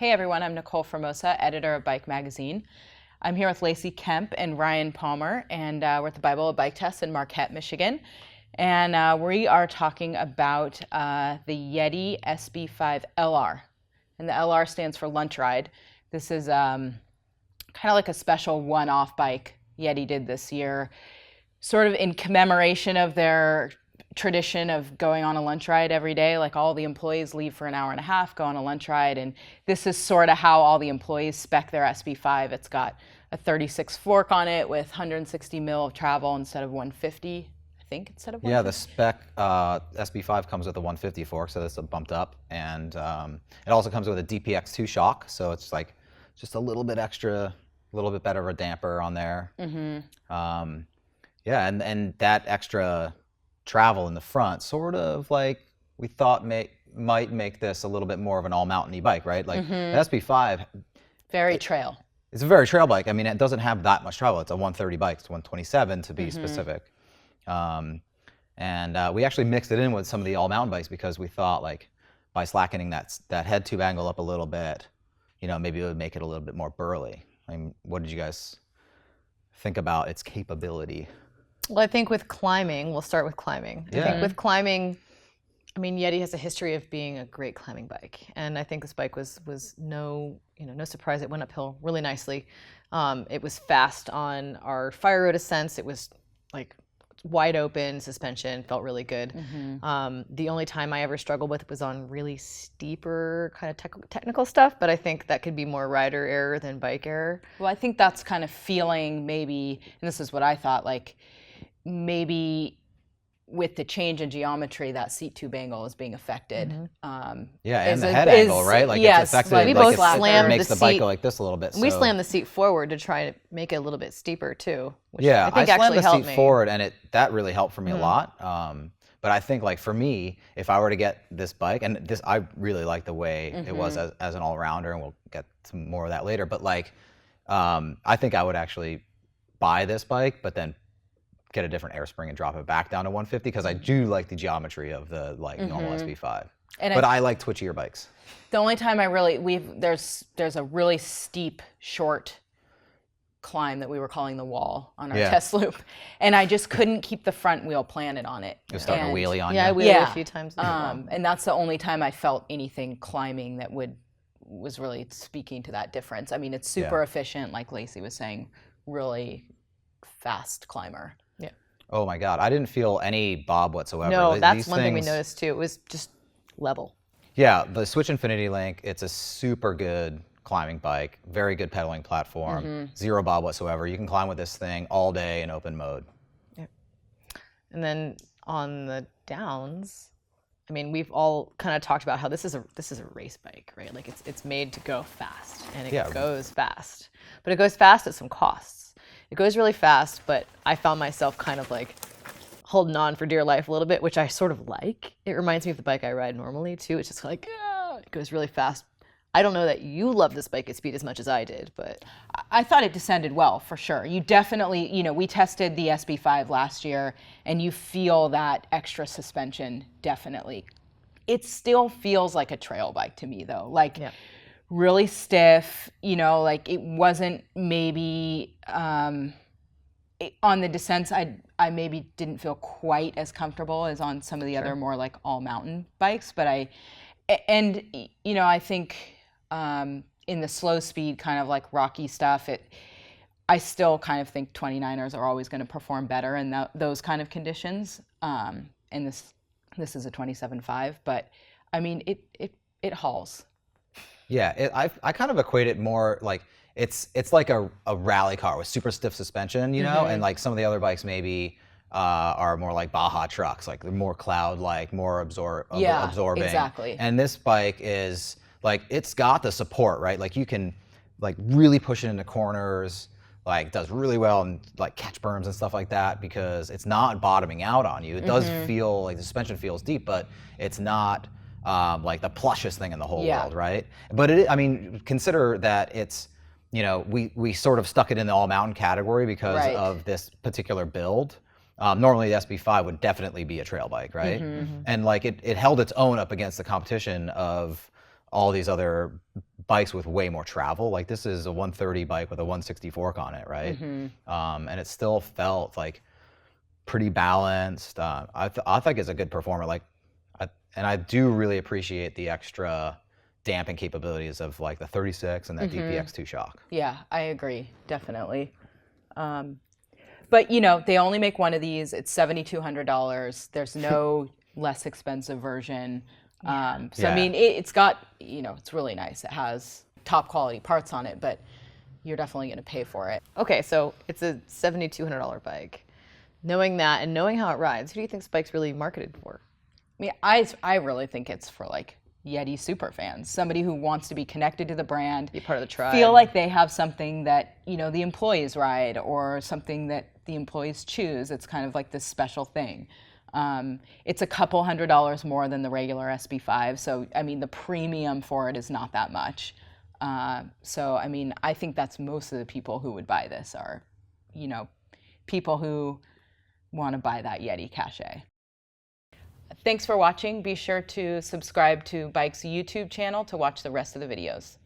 Hey everyone, I'm Nicole Formosa, editor of Bike Magazine. I'm here with Lacey Kemp and Ryan Palmer, and we're at the Bible of Bike Test in Marquette, Michigan. And we are talking about the Yeti SB5 LR. And the LR stands for Lunch Ride. This is kind of like a special one-off bike Yeti did this year, sort of in commemoration of their tradition of going on a lunch ride every day. Like all the employees leave for an hour and a half, go on a lunch ride, and this is sort of how all the employees spec their SB5. It's got a 36 fork on it with 160 mil of travel instead of 150, I think, instead of 150. Yeah, the spec SB5 comes with a 150 fork, so that's bumped up, and it also comes with a DPX2 shock, so it's like just a little bit extra, a little bit better of a damper on there. Mm-hmm. Yeah, and that extra travel in the front sort of like we thought might make this a little bit more of an all-mountain-y bike, right? Like the SB5, very trail. It's a very trail bike. I mean, it doesn't have that much travel. It's a 130 bike. It's 127 to be specific. And we actually mixed it in with some of the all-mountain bikes because we thought, like, by slackening that head tube angle up a little bit, you know, maybe it would make it a little bit more burly. I mean, what did you guys think about its capability? Well, I think with climbing, we'll start with climbing. Yeah. I think with climbing, I mean, Yeti has a history of being a great climbing bike, and I think this bike was no surprise. It went uphill really nicely. It was fast on our fire road ascents. It was like wide open suspension, felt really good. The only time I ever struggled with was on really steeper kind of technical stuff, but I think that could be more rider error than bike error. Well, I think that's kind of feeling maybe, and this is what I thought, like maybe with the change in geometry, that seat tube angle is being affected. Yeah, and the head angle, right? Like yes, it's affected. like we both slammed it makes the the bike seat. go like this a little bit. We so. slammed the seat forward to try to make it a little bit steeper too, which Yeah, I think slammed actually the helped seat me. forward, and that really helped for me a lot. But I think, like, for me, if I were to get this bike, and this, I really like the way it was as an all-rounder, and we'll get to more of that later. But like, I think I would actually buy this bike, but then get a different air spring and drop it back down to 150 because I do like the geometry of the normal SB5. But I like twitchier bikes. The only time I really there's a really steep short climb that we were calling the wall on our test loop, and I just couldn't keep the front wheel planted on it. It was starting to wheelie on you. Yeah, I wheeled a few times. And that's the only time I felt anything climbing that was really speaking to that difference. I mean, it's super efficient, like Lacey was saying, really fast climber. Oh my God, I didn't feel any bob whatsoever. No, that's one thing we noticed too. It was just level. Yeah, the Switch Infinity Link, it's a super good climbing bike, very good pedaling platform, zero bob whatsoever. You can climb with this thing all day in open mode. Yeah. And then on the downs, I mean, we've all kind of talked about how this is a race bike, right? Like it's made to go fast, and it goes fast, but it goes fast at some costs. It goes really fast, but I found myself kind of like holding on for dear life a little bit, which I sort of like. It reminds me of the bike I ride normally too. It's just like, it goes really fast. I don't know that you love this bike at speed as much as I did, but I thought it descended well, for sure. You definitely, we tested the SB5 last year, and you feel that extra suspension, definitely. It still feels like a trail bike to me, though. Like, really stiff, like it wasn't maybe, on the descents, I maybe didn't feel quite as comfortable as on some of the other more like all mountain bikes, but I think in the slow speed kind of like rocky stuff, I still kind of think 29ers are always going to perform better in those kind of conditions. And this is a 27.5, but I mean, it hauls. Yeah, I kind of equate it more like it's like a rally car with super stiff suspension, and like some of the other bikes maybe are more like Baja trucks, like they're more cloud-like, more absorbing. Exactly. And this bike is like, it's got the support, right? Like you can like really push it into corners, like does really well and like catch berms and stuff like that because it's not bottoming out on you. It does feel like the suspension feels deep, but it's not like the plushest thing in the whole world, right? But consider that it's, we sort of stuck it in the all mountain category because of this particular build. Normally the SB5 would definitely be a trail bike, right? And like it held its own up against the competition of all these other bikes with way more travel. Like this is a 130 bike with a 160 fork on it, right? And it still felt like pretty balanced. I think it's a good performer. Like, and I do really appreciate the extra damping capabilities of like the 36 and that DPX2 shock. Yeah, I agree, definitely. But you know, they only make one of these. It's $7,200. There's no less expensive version. So I mean, it's got, you know, it's really nice. It has top quality parts on it, but you're definitely going to pay for it. Okay, so it's a $7,200 bike. Knowing that and knowing how it rides, who do you think Spike's really marketed for? I mean, I really think it's for like Yeti super fans, somebody who wants to be connected to the brand, Be part of the tribe. feel like they have something that, you know, the employees ride or something that the employees choose. It's kind of like this special thing. It's a couple $100 more than the regular SB5, so I mean the premium for it is not that much. So I mean, I think that's most of the people who would buy this are, you know, people who want to buy that Yeti cachet. Thanks for watching. Be sure to subscribe to Bike's YouTube channel to watch the rest of the videos.